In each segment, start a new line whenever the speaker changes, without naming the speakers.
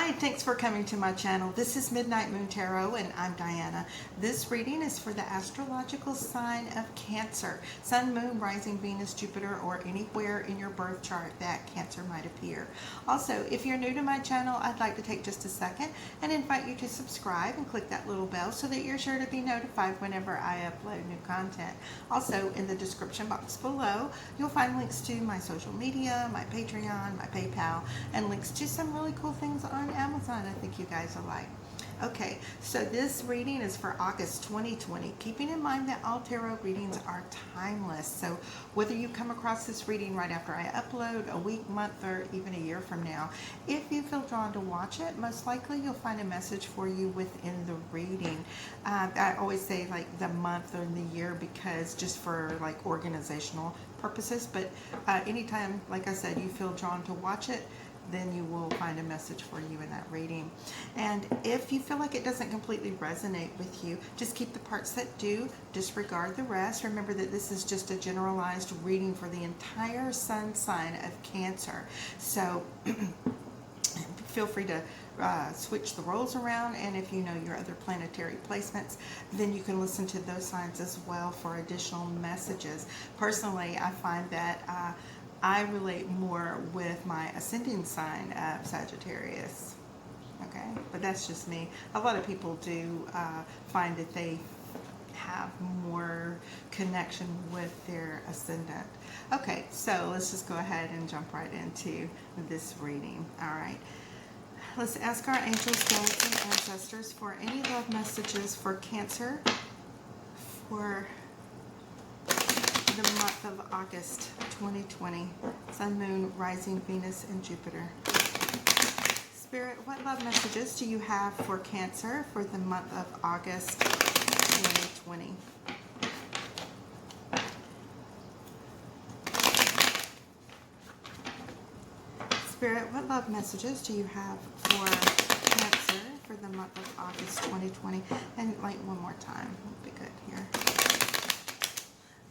Hi, thanks for coming to my channel. This is Midnight Moon Tarot and I'm Diana. This reading is for the astrological sign of Cancer. Sun, Moon, Rising, Venus, Jupiter, or anywhere in your birth chart that Cancer might appear. Also, if you're new to my channel, I'd like to take just a second and invite you to subscribe and click that little bell so that you're sure to be notified whenever I upload new content. Also, in the description box below, you'll find links to my social media, my Patreon, my PayPal, and links to some really cool things on Amazon I think you guys will like. Okay, so this reading is for August 2020, keeping in mind that all tarot readings are timeless. So whether you come across this reading right after I upload, a week, month, or even a year from now, if you feel drawn to watch it, most likely you'll find a message for you within the reading. I always say like the month or the year because just for like organizational purposes, but anytime, like I said, you feel drawn to watch it, then you will find a message for you in that reading. And if you feel like it doesn't completely resonate with you, just keep the parts that do, disregard the rest. Remember that this is just a generalized reading for the entire sun sign of Cancer. So feel free to switch the roles around, and if you know your other planetary placements, then you can listen to those signs as well for additional messages. Personally, I find that I relate more with my ascending sign of Sagittarius, okay? But that's just me. A lot of people do find that they have more connection with their ascendant. Okay, so let's just go ahead and jump right into this reading. All right. Let's ask our angels, guides, and ancestors for any love messages for Cancer for the month of August 2020. Sun, Moon, Rising, Venus, and Jupiter. Spirit, what love messages do you have for Cancer for the month of August 2020? Spirit, what love messages do you have for Cancer for the month of August 2020? And like one more time would be good here.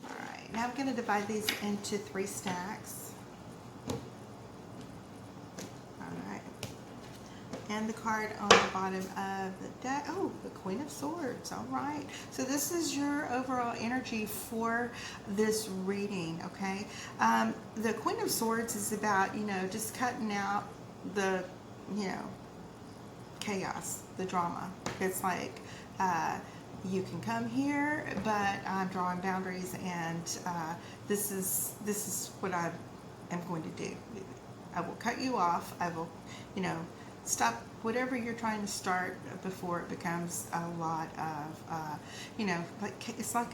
Alright, now I'm going to divide these into 3 stacks. Alright. And the card on the bottom of the deck, oh, the Queen of Swords. Alright, so this is your overall energy for this reading, okay? The Queen of Swords is about, just cutting out the, chaos, the drama. It's like, you can come here, but I'm drawing boundaries, and this is what I am going to do. I will cut you off. I will, stop whatever you're trying to start before it becomes a lot of, it's like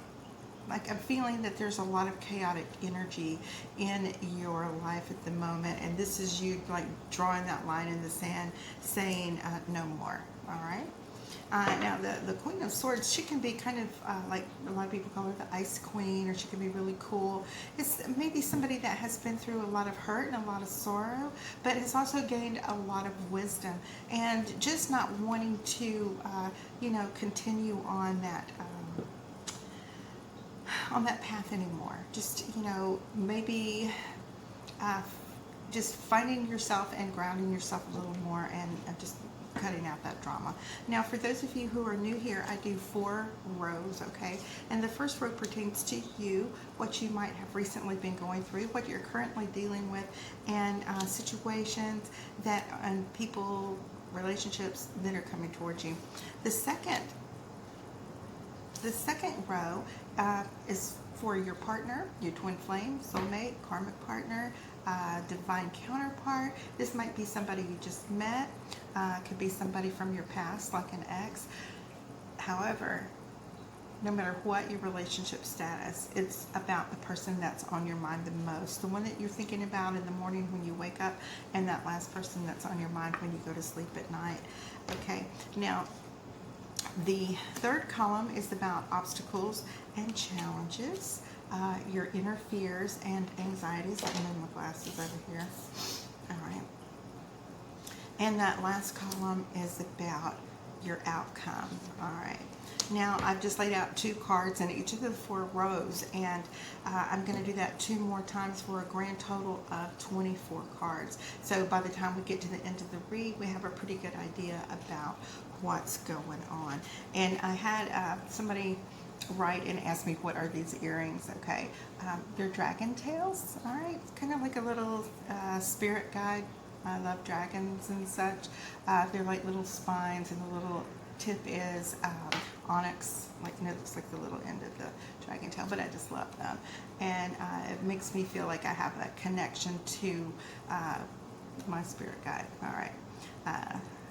I'm feeling that there's a lot of chaotic energy in your life at the moment, and this is you like drawing that line in the sand, saying no more. All right. Now the Queen of Swords, she can be kind of like a lot of people call her the Ice Queen, or she can be really cool. It's maybe somebody that has been through a lot of hurt and a lot of sorrow, but has also gained a lot of wisdom, and just not wanting to, continue on that path anymore. Just, maybe just finding yourself and grounding yourself a little more, and just cutting out that drama. Now, for those of you who are new here, I do 4 rows, okay? And the first row pertains to you, what you might have recently been going through, what you're currently dealing with, and situations that, and people, relationships that are coming towards you. The second row is for your partner, your twin flame, soulmate, karmic partner, divine counterpart. This might be somebody you just met. Could be somebody from your past, like an ex. However, no matter what your relationship status, it's about the person that's on your mind the most, the one that you're thinking about in the morning when you wake up, and that last person that's on your mind when you go to sleep at night. Okay, now the third column is about obstacles and challenges, your inner fears and anxieties. I'm in my glasses over here. All right. And that last column is about your outcome. All right. Now I've just laid out 2 cards in each of the 4 rows, and I'm going to do that 2 more times for a grand total of 24 cards. So by the time we get to the end of the read, we have a pretty good idea about what's going on. And I had somebody write and ask me, what are these earrings? Okay, they're dragon tails. All right, it's kind of like a little spirit guide. I love dragons and such. They're like little spines, and the little tip is onyx, like, and it looks like the little end of the dragon tail, but I just love them. And it makes me feel like I have a connection to my spirit guide.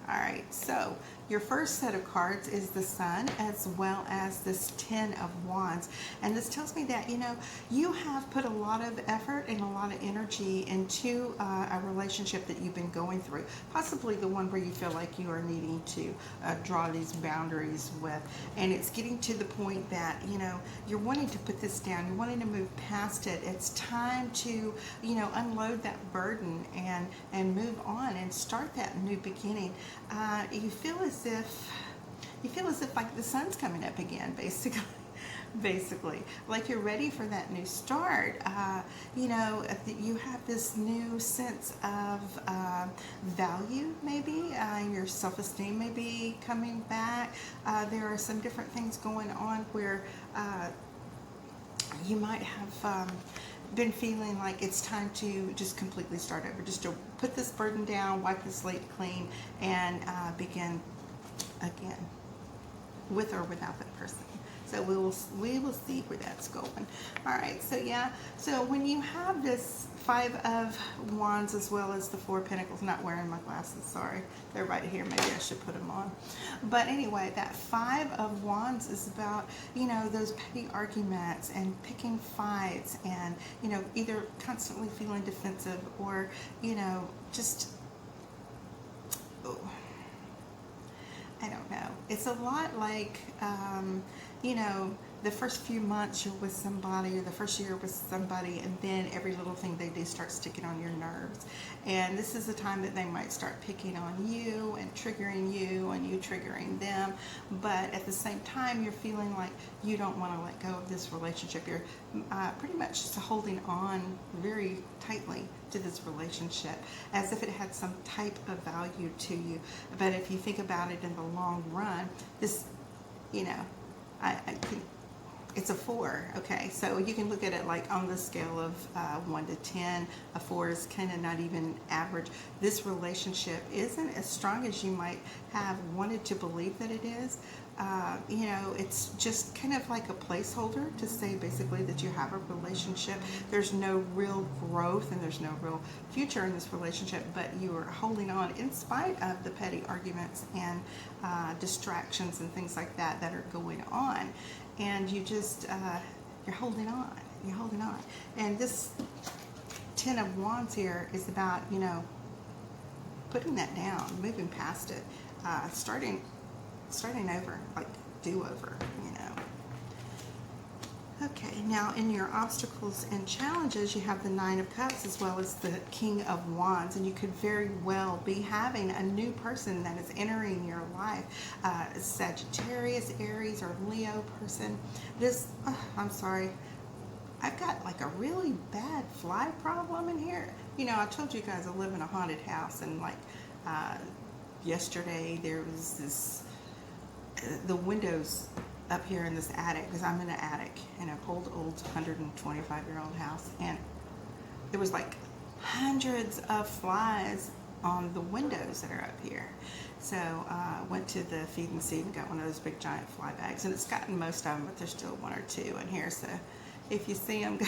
All right, so your first set of cards is the Sun, as well as this 10 of Wands. And this tells me that, you know, you have put a lot of effort and a lot of energy into a relationship that you've been going through. Possibly the one where you feel like you are needing to draw these boundaries with. And it's getting to the point that, you know, you're wanting to put this down. You're wanting to move past it. It's time to, you know, unload that burden and move on and start that new beginning. You feel as if like the sun's coming up again, basically like you're ready for that new start. You know, you have this new sense of value, maybe your self-esteem may be coming back. There are some different things going on where you might have been feeling like it's time to just completely start over, just to put this burden down, wipe the slate clean, and begin again, with or without that person. So we will see where that's going. All right, so yeah, so when you have this 5 of Wands as well as the 4 of Pentacles, not wearing my glasses, sorry, they're right here, maybe I should put them on. But anyway, that 5 of Wands is about, you know, those petty arguments and picking fights, and, you know, either constantly feeling defensive or, you know, just, I don't know. It's a lot like, you know, the first few months you're with somebody, or the first year with somebody, and then every little thing they do starts sticking on your nerves. And this is the time that they might start picking on you and triggering you, and you triggering them. But at the same time, you're feeling like you don't want to let go of this relationship. You're pretty much just holding on very tightly to this relationship as if it had some type of value to you. But if you think about it in the long run, this, you know, I think it's a 4, okay? So you can look at it like on the scale of 1 to 10. A 4 is kind of not even average. This relationship isn't as strong as you might have wanted to believe that it is. You know, it's just kind of like a placeholder to say basically that you have a relationship. There's no real growth and there's no real future in this relationship, but you are holding on in spite of the petty arguments and distractions and things like that that are going on. And you just, you're holding on. You're holding on. And this 10 of Wands here is about, you know, putting that down, moving past it, starting over, like do-over, you know. Okay, now in your obstacles and challenges, you have the 9 of Cups as well as the King of Wands, and you could very well be having a new person that is entering your life. Sagittarius, Aries, or Leo person. This, I'm sorry, I've got like a really bad fly problem in here. You know, I told you guys I live in a haunted house, and like yesterday there was this, the windows up here in this attic, because I'm in an attic in an old 125-year-old house, and there was like hundreds of flies on the windows that are up here. So I went to the feed and seed and got one of those big giant fly bags, and it's gotten most of them, but there's still 1 or 2 in here. So if you see them,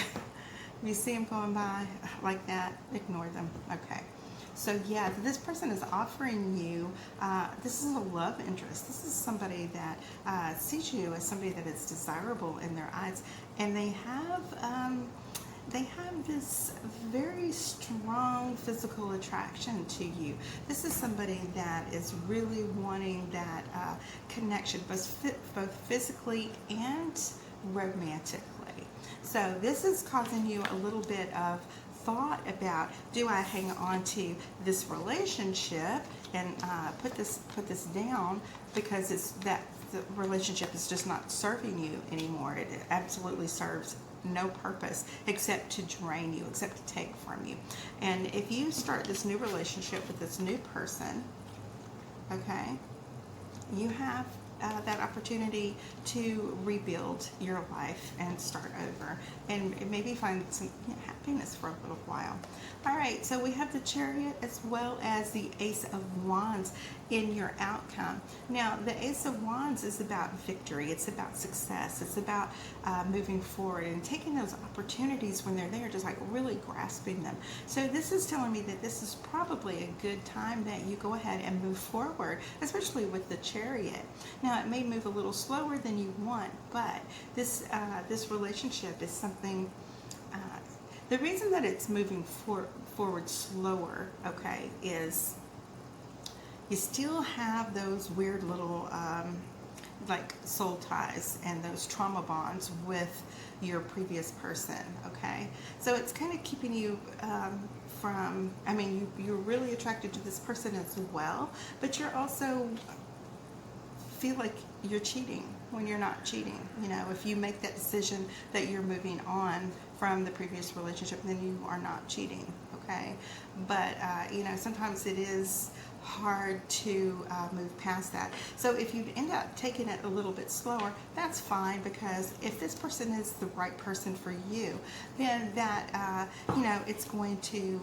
going by like that, ignore them. Okay. So yeah, this person is offering you, this is a love interest. This is somebody that sees you as somebody that is desirable in their eyes, and they have this very strong physical attraction to you. This is somebody that is really wanting that connection, both physically and romantically. So this is causing you a little bit of thought about, do I hang on to this relationship and put this down because it's that the relationship is just not serving you anymore. It absolutely serves no purpose except to drain you, except to take from you. And if you start this new relationship with this new person, okay, you have that opportunity to rebuild your life and start over and maybe find some happiness for a little while. All right, so we have the Chariot as well as the Ace of Wands in your outcome. Now, the Ace of Wands is about victory. It's about success. It's about moving forward and taking those opportunities when they're there, just like really grasping them. So this is telling me that this is probably a good time that you go ahead and move forward, especially with the Chariot. Now, it may move a little slower than you want, but this relationship is something. The reason that it's moving forward slower, okay, is you still have those weird little like soul ties and those trauma bonds with your previous person, okay? So it's kind of keeping you from, I mean, you're really attracted to this person as well, but you're also feel like you're cheating when you're not cheating. You know, if you make that decision that you're moving on from the previous relationship, then you are not cheating, okay? But, you know, sometimes it is hard to move past that. So if you end up taking it a little bit slower, that's fine, because if this person is the right person for you, then that, you know, it's going to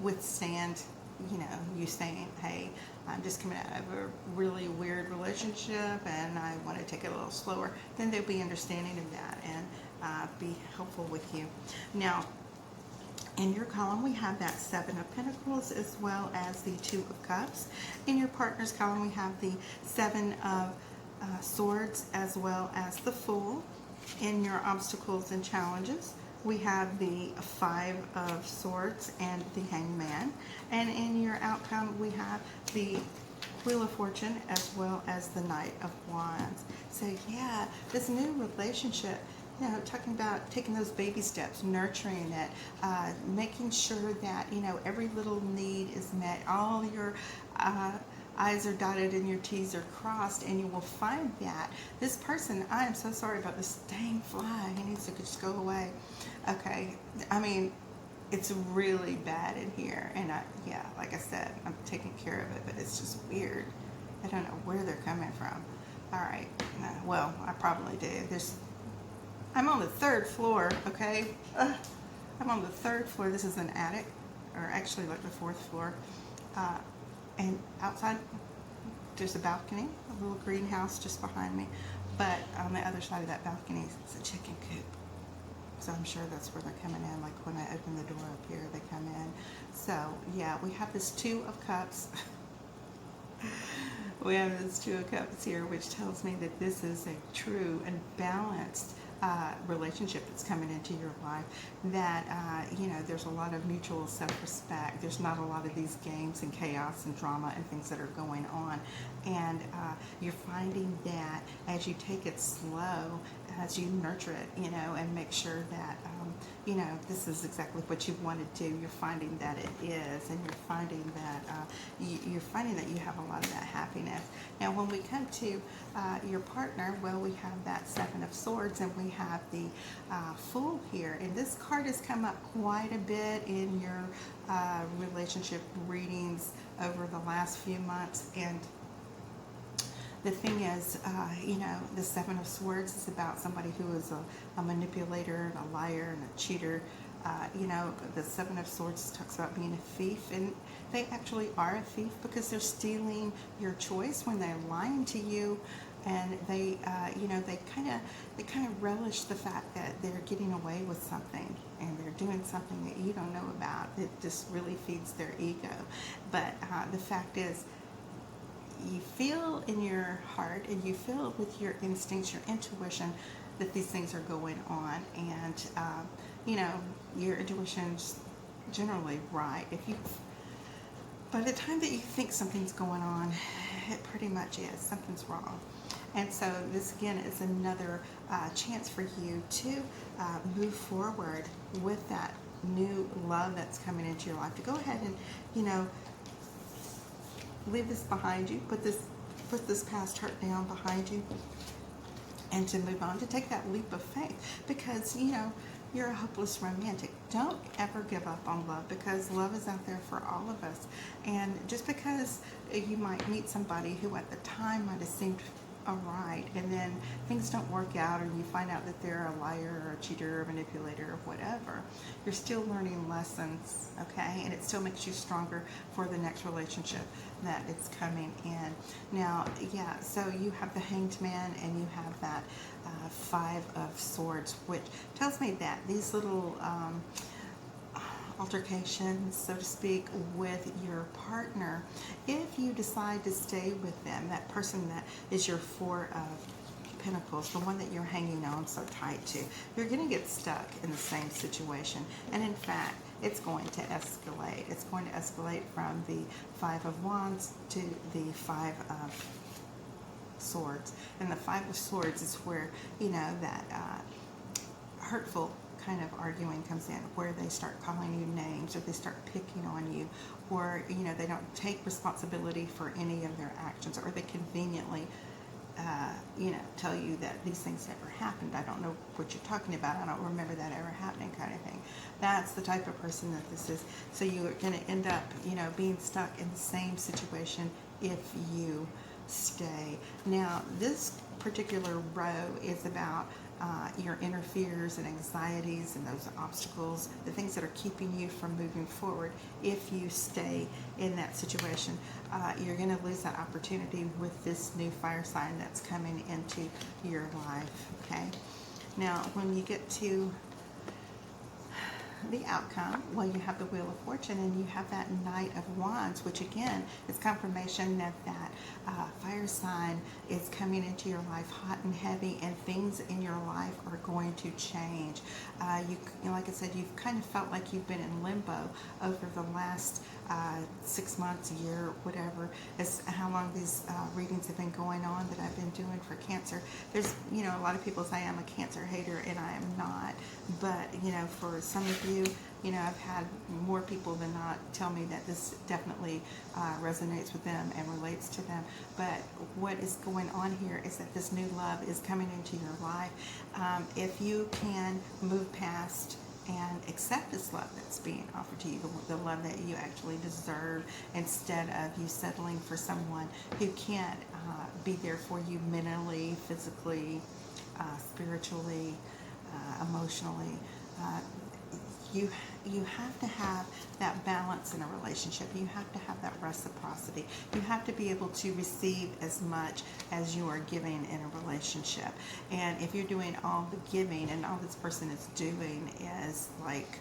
withstand, you know, you saying, hey, I'm just coming out of a really weird relationship and I want to take it a little slower. Then they'll be understanding of that and be helpful with you. Now, in your column, we have that Seven of Pentacles as well as the Two of Cups. In your partner's column, we have the Seven of Swords as well as the Fool. In your obstacles and challenges, we have the Five of Swords and the Hangman. And in your outcome, we have the Wheel of Fortune as well as the Knight of Wands. So yeah, this new relationship, you know, talking about taking those baby steps, nurturing it, making sure that, you know, every little need is met, all your I's are dotted and your T's are crossed, and you will find that this person, I am so sorry about this dang fly, he needs to just go away. Okay, I mean, it's really bad in here, and yeah, like I said, I'm taking care of it, but it's just weird. I don't know where they're coming from. All right, well, I probably do. I'm on the 3rd floor, okay? I'm on the 3rd floor. This is an attic, or actually like the 4th floor. And outside, there's a balcony, a little greenhouse just behind me. But on the other side of that balcony is a chicken coop. So I'm sure that's where they're coming in. Like when I open the door up here, they come in. So yeah, we have this Two of Cups. We have this Two of Cups here, which tells me that this is a true and balanced relationship that's coming into your life, that you know, there's a lot of mutual self-respect. There's not a lot of these games and chaos and drama and things that are going on, and you're finding that as you take it slow, as you nurture it, you know, and make sure that you know, this is exactly what you want to do, you're finding that it is, and you're finding that you have a lot of that happiness. Now, when we come to your partner, well, we have that Seven of Swords, and we have the Fool here, and this card has come up quite a bit in your relationship readings over the last few months. And the thing is, you know, the Seven of Swords is about somebody who is a manipulator and a liar and a cheater. You know, the Seven of Swords talks about being a thief, and they actually are a thief because they're stealing your choice when they're lying to you, and they, you know, they kind of relish the fact that they're getting away with something and they're doing something that you don't know about. It just really feeds their ego. But the fact is, you feel in your heart and you feel with your instincts, your intuition, that these things are going on, and you know, your intuition's generally right. By the time that you think something's going on, it pretty much is. Something's wrong. And so this again is another chance for you to move forward with that new love that's coming into your life, to go ahead and, you know, leave this behind you, put this past hurt down behind you, and to move on, to take that leap of faith, because, you know, you're a hopeless romantic. Don't ever give up on love, because love is out there for all of us. And just because you might meet somebody who at the time might have seemed alright, and then things don't work out, and you find out that they're a liar or a cheater or a manipulator or whatever, you're still learning lessons, okay? And it still makes you stronger for the next relationship that it's coming in. Now, yeah, so you have the Hanged Man, and you have that Five of Swords, which tells me that these little altercations, so to speak, with your partner, if you decide to stay with them, that person that is your Four of Pentacles, the one that you're hanging on so tight to, you're going to get stuck in the same situation. And in fact, it's going to escalate. It's going to escalate from the Five of Wands to the Five of Swords. And the Five of Swords is where, you know, that hurtful kind of arguing comes in, where they start calling you names, or they start picking on you, or, you know, they don't take responsibility for any of their actions, or they conveniently you know, tell you that these things never happened. I don't know what you're talking about. I don't remember that ever happening, kind of thing. That's the type of person that this is. So you're going to end up, you know, being stuck in the same situation if you stay. Now, this particular row is about your inner fears and anxieties and those obstacles, the things that are keeping you from moving forward. If you stay in that situation, you're going to lose that opportunity with this new fire sign that's coming into your life, okay? Now, when you get to the outcome, well, you have the Wheel of Fortune, and you have that Knight of Wands, which again is confirmation that that fire sign is coming into your life hot and heavy, and things in your life are going to change. You know, like I said, you've kind of felt like you've been in limbo over the last 6 months, a year, whatever, is how long these readings have been going on that I've been doing for Cancer. There's, you know, a lot of people say I'm a Cancer hater, and I am not. But, you know, for some of you, you know, I've had more people than not tell me that this definitely resonates with them and relates to them. But what is going on here is that this new love is coming into your life. If you can move past and accept this love that's being offered to you, the love that you actually deserve, instead of you settling for someone who can't be there for you mentally, spiritually, emotionally. You have to have that balance in a relationship. You have to have that reciprocity. You have to be able to receive as much as you are giving in a relationship. And if you're doing all the giving and all this person is doing is like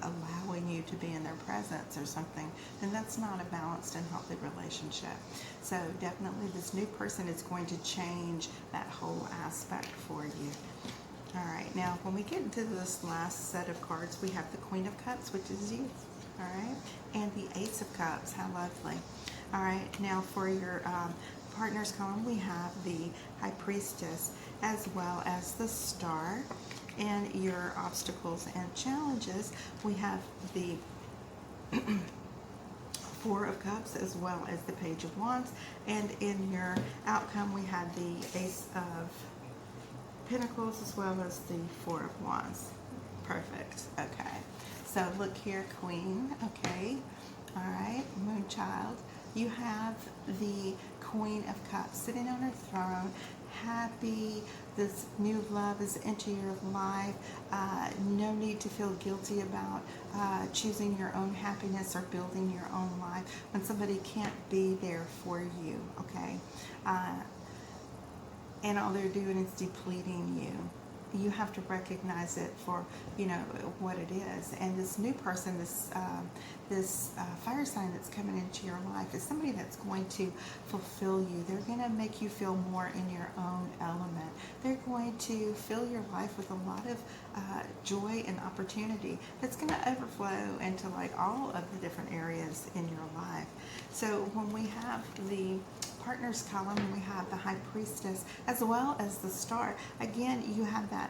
allowing you to be in their presence or something, then that's not a balanced and healthy relationship. So definitely this new person is going to change that whole aspect for you. All right, now when we get into this last set of cards, we have the Queen of Cups, which is you, all right, and the Ace of Cups. How lovely. All right, now for your partners column, we have the High Priestess as well as the Star. And your obstacles and challenges, we have the Four of Cups as well as the Page of Wands. And in your outcome, we have the Ace of Pentacles as well as the Four of Wands. Perfect. Okay. So look here, Queen. Okay. All right. Moonchild. You have the Queen of Cups sitting on her throne, happy. This new love is into your life. No need to feel guilty about choosing your own happiness or building your own life when somebody can't be there for you, okay? And all they're doing is depleting you. You have to recognize it for, you know, what it is. And this new person, this fire sign that's coming into your life is somebody that's going to fulfill you. They're going to make you feel more in your own element. They're going to fill your life with a lot of joy and opportunity that's going to overflow into like all of the different areas in your life. So when we have the partners column, we have the High Priestess as well as the Star. Again, you have that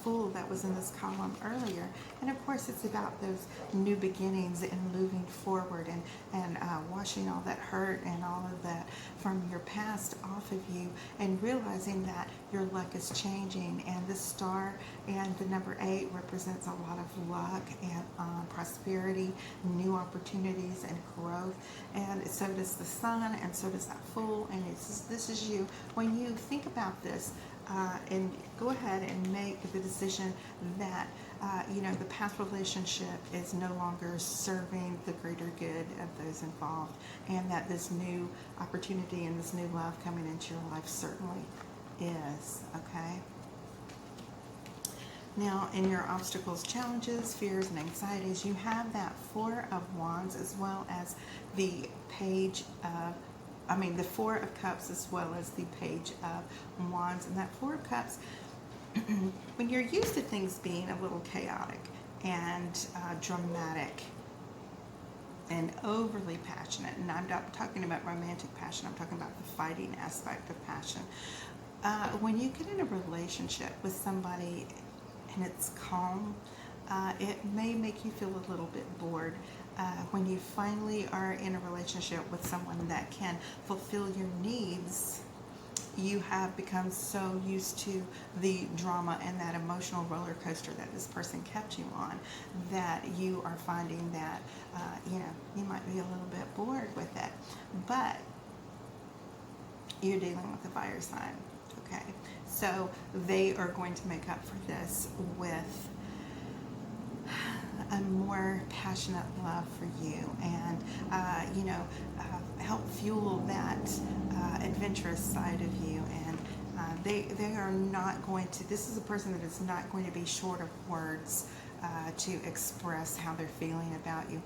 Fool that was in this column earlier. And of course, it's about those new beginnings and moving forward and washing all that hurt and all of that from your past off of you and realizing that your luck is changing. And the Star and the number 8 represents a lot of luck and prosperity, new opportunities and growth. And so does the Sun, and so does that Fool, and this is you. When you think about this, and go ahead and make the decision that the past relationship is no longer serving the greater good of those involved, and that this new opportunity and this new love coming into your life certainly is, okay? Now, in your obstacles, challenges, fears, and anxieties, you have that Four of Wands as well as the the Four of Cups as well as the Page of Wands. And that Four of Cups, when you're used to things being a little chaotic and dramatic and overly passionate, and I'm not talking about romantic passion, I'm talking about the fighting aspect of passion. When you get in a relationship with somebody and it's calm, it may make you feel a little bit bored. When you finally are in a relationship with someone that can fulfill your needs, you have become so used to the drama and that emotional roller coaster that this person kept you on that you are finding that, you might be a little bit bored with it. But you're dealing with a fire sign, okay? So they are going to make up for this with a more passionate love for you and, help fuel that adventurous side of you. And they are not going to, this is a person that is not going to be short of words to express how they're feeling about you.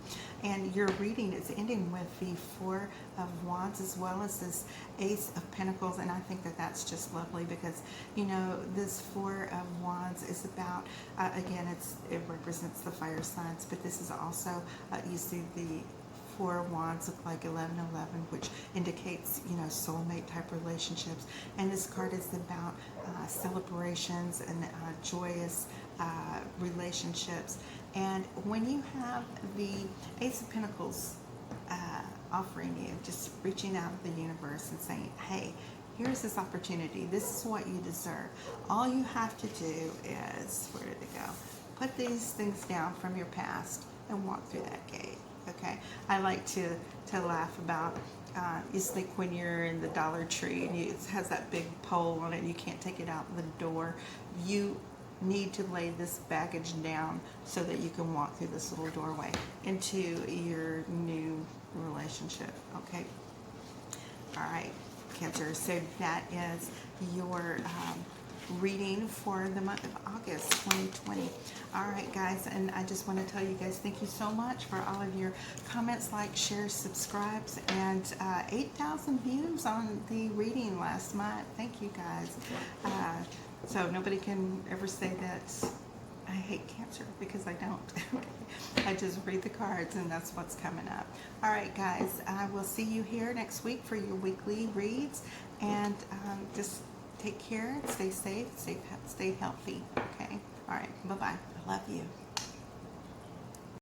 And your reading is ending with the Four of Wands as well as this Ace of Pentacles, and I think that that's just lovely because this Four of Wands is about again, it represents the fire signs, but this is also you see the Four of Wands look like 1111, which indicates soulmate type relationships. And this card is about celebrations and joyous relationships. And when you have the Ace of Pentacles offering you, just reaching out to the universe and saying, hey, here's this opportunity, this is what you deserve. All you have to do is, where did it go? Put these things down from your past and walk through that gate. Okay, I like to laugh about it's like when you're in the Dollar Tree and it has that big pole on it and you can't take it out the door. You need to lay this baggage down so that you can walk through this little doorway into your new relationship. Okay, all right, Cancer, so that is your reading for the month of August 2020. All right, guys, and I just want to tell you guys thank you so much for all of your comments, likes, shares, subscribes, and 8,000 views on the reading last month. Thank you, guys. So nobody can ever say that I hate Cancer, because I don't. I just read the cards and that's what's coming up. All right, guys, I will see you here next week for your weekly reads, and just take care, stay safe, stay healthy, okay? All right, bye-bye. I love you.